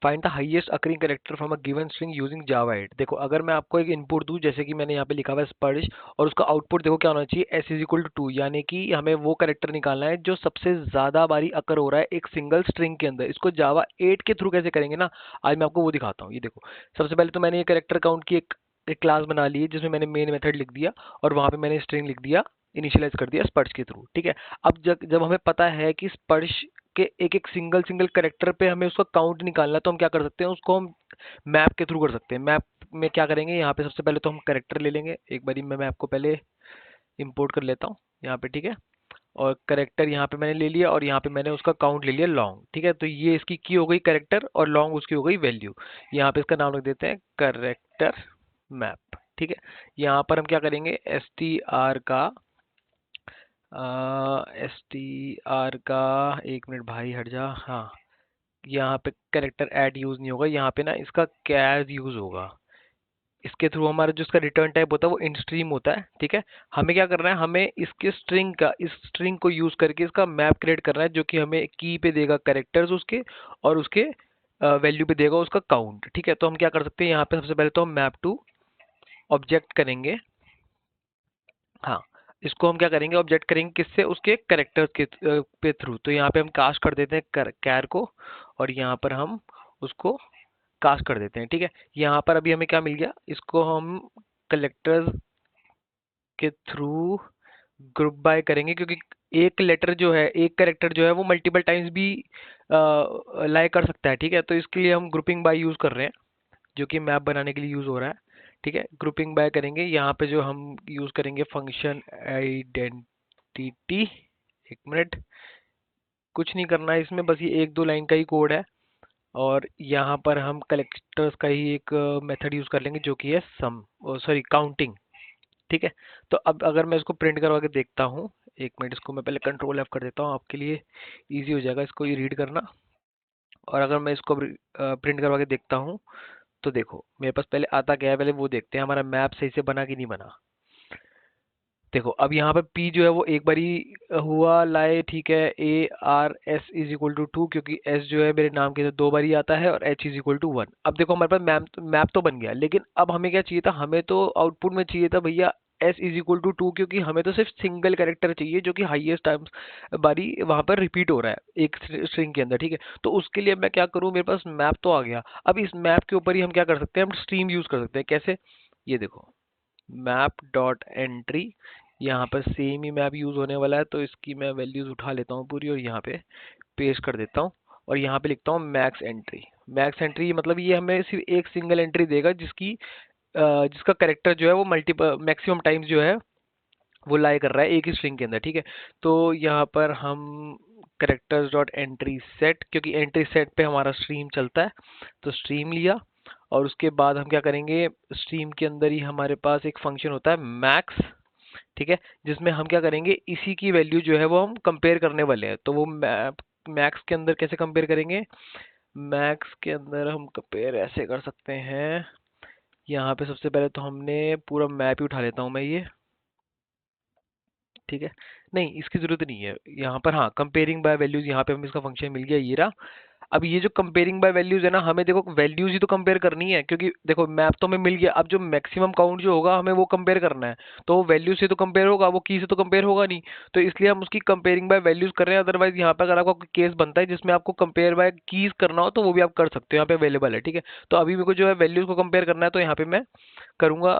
Find the highest occurring character from a given string using Java 8। देखो अगर मैं आपको एक इनपुट दूं, जैसे कि मैंने यहाँ पे लिखा हुआ है स्पर्श, और उसका आउटपुट देखो क्या होना चाहिए, एस इज इक्वल टू 2, यानी कि हमें वो कैरेक्टर निकालना है जो सबसे ज्यादा बारी अकर हो रहा है एक सिंगल स्ट्रिंग के अंदर। इसको जावा 8 के थ्रू कैसे करेंगे ना, आज मैं आपको वो दिखाता हूँ। ये देखो, सबसे पहले तो मैंने ये कैरेक्टर काउंट की एक क्लास बना ली है जिसमें मैंने मेन मेथड लिख दिया और वहां पे मैंने स्ट्रिंग लिख दिया, इनिशियलाइज कर दिया स्पर्श के थ्रू। ठीक है, अब जब जब हमें पता है कि स्पर्श के एक एक सिंगल सिंगल करेक्टर पे हमें उसका काउंट निकालना है, तो हम क्या कर सकते हैं, उसको हम मैप के थ्रू कर सकते हैं। मैप में क्या करेंगे, यहाँ पे सबसे पहले तो हम करेक्टर ले लेंगे। एक बारी मैं मैप को पहले इंपोर्ट कर लेता हूँ यहाँ पे। ठीक है, और करेक्टर यहाँ पे मैंने ले लिया और यहाँ पे मैंने उसका काउंट ले लिया लॉन्ग। ठीक है, तो ये इसकी की हो गई करेक्टर और लॉन्ग उसकी हो गई वैल्यू। यहाँ पे इसका नाम रख देते हैं करेक्टर मैप। ठीक है, यहाँ पर हम क्या करेंगे, एस टी आर का एक मिनट भाई हट जा, हाँ, यहाँ पे कैरेक्टर ऐड यूज नहीं होगा, यहाँ पे ना इसका कैर यूज होगा। इसके थ्रू हमारा जो इसका रिटर्न टाइप होता है वो इन स्ट्रीम होता है। ठीक है, हमें क्या करना है, हमें इसके स्ट्रिंग का, इस स्ट्रिंग को यूज करके इसका मैप क्रिएट करना है, जो कि हमें की पे देगा कैरेक्टर्स उसके, और उसके वैल्यू पे देगा उसका काउंट। ठीक है, तो हम क्या कर सकते हैं, यहाँ पे सबसे पहले तो हम मैप टू ऑब्जेक्ट करेंगे। हाँ, इसको हम क्या करेंगे, ऑब्जेक्ट करेंगे किससे, उसके कैरेक्टर्स के पे थ्रू। तो यहाँ पे हम कास्ट कर देते हैं कैर को, और यहाँ पर हम उसको कास्ट कर देते हैं। ठीक है, यहाँ पर अभी हमें क्या मिल गया, इसको हम कलेक्टर्स के थ्रू ग्रुप बाय करेंगे, क्योंकि एक लेटर जो है, एक कैरेक्टर जो है वो मल्टीपल टाइम्स भी लाई कर सकता है। ठीक है, तो इसके लिए हम ग्रुपिंग बाय यूज कर रहे हैं, जो कि मैप बनाने के लिए यूज हो रहा है। ठीक है, ग्रुपिंग बाय करेंगे, यहाँ पे जो हम यूज करेंगे फंक्शन आइडेंटिटी। एक मिनट, कुछ नहीं करना है इसमें, बस ये एक दो लाइन का ही कोड है, और यहाँ पर हम कलेक्टर्स का ही एक मेथड यूज कर लेंगे जो कि है सम, सॉरी काउंटिंग। ठीक है, तो अब अगर मैं इसको प्रिंट करवा के देखता हूँ, एक मिनट, इसको मैं पहले कंट्रोल एफ कर देता हूँ आपके लिए इजी हो जाएगा इसको ये रीड करना। और अगर मैं इसको प्रिंट करवा के देखता हूँ, तो देखो मेरे पास पहले आता क्या है, पहले वो देखते हैं हमारा मैप सही से बना कि नहीं बना। देखो अब यहाँ पे P जो है वो एक बारी हुआ लाए। ठीक है, ARS = 2, क्योंकि S जो है मेरे नाम के साथ दो बारी आता है, और H = 1। अब देखो हमारे पास मैप मैप तो बन गया, लेकिन अब हमें क्या चाहिए था, हमें तो आउटपुट में चाहिए था भैया S = 2, क्योंकि हमें तो सिर्फ सिंगल कैरेक्टर चाहिए जो कि हाईएस्ट टाइम्स बारी वहां पर रिपीट हो रहा है एक स्ट्रिंग के अंदर। ठीक है, तो उसके लिए मैं क्या करूं, मेरे पास मैप तो आ गया, अब इस मैप के ऊपर ही हम क्या कर सकते हैं, हम स्ट्रीम यूज कर सकते हैं। कैसे, ये देखो, मैप डॉट एंट्री, यहाँ पर सेम ही मैप यूज होने वाला है, तो इसकी मैं वैल्यूज उठा लेता हूँ पूरी और यहाँ पे पेस्ट कर देता हूँ, और यहाँ पे लिखता हूँ मैक्स एंट्री। मैक्स एंट्री मतलब ये हमें सिर्फ एक सिंगल एंट्री देगा जिसका करेक्टर जो है वो मल्टीपल मैक्सिमम टाइम्स जो है वो लाई कर रहा है एक ही स्ट्रिंग के अंदर। ठीक है, तो यहाँ पर हम करेक्टर्स डॉट एंट्री सेट, क्योंकि एंट्री सेट पे हमारा स्ट्रीम चलता है, तो स्ट्रीम लिया, और उसके बाद हम क्या करेंगे, स्ट्रीम के अंदर ही हमारे पास एक फंक्शन होता है मैक्स। ठीक है, जिसमें हम क्या करेंगे, इसी की वैल्यू जो है वो हम कंपेयर करने वाले हैं। तो वो मैक्स के अंदर कैसे कंपेयर करेंगे, मैक्स के अंदर हम कंपेयर ऐसे कर सकते हैं, यहाँ पे सबसे पहले तो हमने पूरा मैप ही उठा लेता हूँ मैं ये। ठीक है, नहीं इसकी जरूरत नहीं है यहाँ पर, हाँ कंपेयरिंग बाय वैल्यूज, यहाँ पे हमें इसका फंक्शन मिल गया ये रहा। अब ये जो कंपेयरिंग बाय वैल्यूज है ना, हमें देखो वैल्यूज ही तो कंपेयर करनी है, क्योंकि देखो मैप तो हमें मिल गया, अब जो मैक्सिमम काउंट जो होगा हमें वो कंपेयर करना है, तो वो वैल्यू से तो कंपेयर होगा, वो की से तो कंपेयर होगा नहीं। तो इसलिए हम उसकी कंपेयरिंग बाय वैल्यूज कर रहे हैं। अदरवाइज यहाँ पे अगर आपका कोई केस बनता है जिसमें आपको कंपेयर बाय कीज करना हो, तो वो भी आप कर सकते हो, यहाँ पे अवेलेबल है। ठीक है, तो अभी मेरे को जो है वैल्यूज को कंपेयर करना है, तो यहाँ पे मैं करूंगा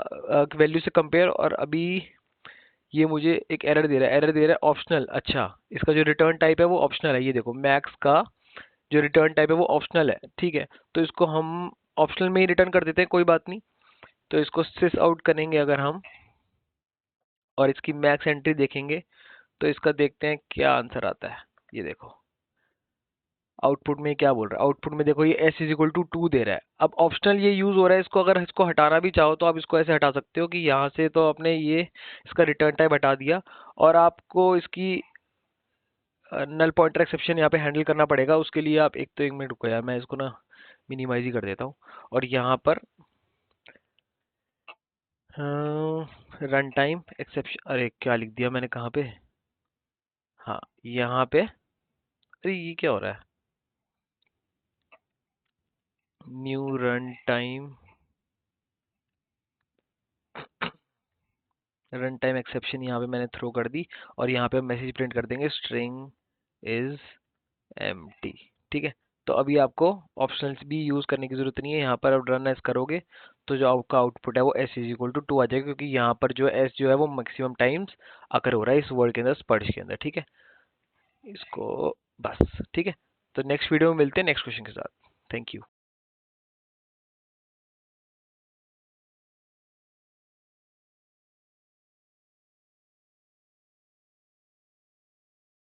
वैल्यू से कंपेयर, और अभी ये मुझे एक एरर दे रहा है, एरर दे रहा है ऑप्शनल। अच्छा, इसका जो रिटर्न टाइप है वो ऑप्शनल है, ये देखो मैक्स का जो रिटर्न टाइप है वो ऑप्शनल है। ठीक है, तो इसको हम ऑप्शनल में ही रिटर्न कर देते हैं, कोई बात नहीं। तो इसको सिस आउट करेंगे अगर हम, और इसकी मैक्स एंट्री देखेंगे, तो इसका देखते हैं क्या आंसर आता है। ये देखो आउटपुट में क्या बोल रहा है, आउटपुट में देखो ये S = 2 दे रहा है। अब ऑप्शनल ये यूज हो रहा है, इसको अगर इसको हटाना भी चाहो तो आप इसको ऐसे हटा सकते हो कि यहाँ से तो आपने ये इसका रिटर्न टाइप हटा दिया, और आपको इसकी नल पॉइंटर एक्सेप्शन यहाँ पे हैंडल करना पड़ेगा। उसके लिए आप एक तो एक मिनट रुको यार, मैं इसको ना मिनिमाइज ही कर देता हूँ, और यहाँ पर रन टाइम एक्सेप्शन, अरे क्या लिख दिया मैंने, कहाँ पे, हाँ यहाँ पे, अरे ये क्या हो रहा है, न्यू रन टाइम एक्सेप्शन यहाँ पे मैंने थ्रो कर दी, और यहाँ पे मैसेज प्रिंट कर देंगे स्ट्रिंग इज एम्प्टी। ठीक है, तो अभी आपको ऑप्शनल्स भी यूज करने की जरूरत नहीं है। यहाँ पर अब रन एस करोगे तो जो आपका आउटपुट है वो एस इज इक्वल टू 2 आ जाएगा, क्योंकि यहाँ पर जो एस जो है वो मैक्सिमम टाइम्स अकर हो रहा है इस वर्ड के अंदर, स्पर्श के अंदर। ठीक है, इसको बस। ठीक है, तो नेक्स्ट वीडियो में मिलते हैं नेक्स्ट क्वेश्चन के साथ। Thank you.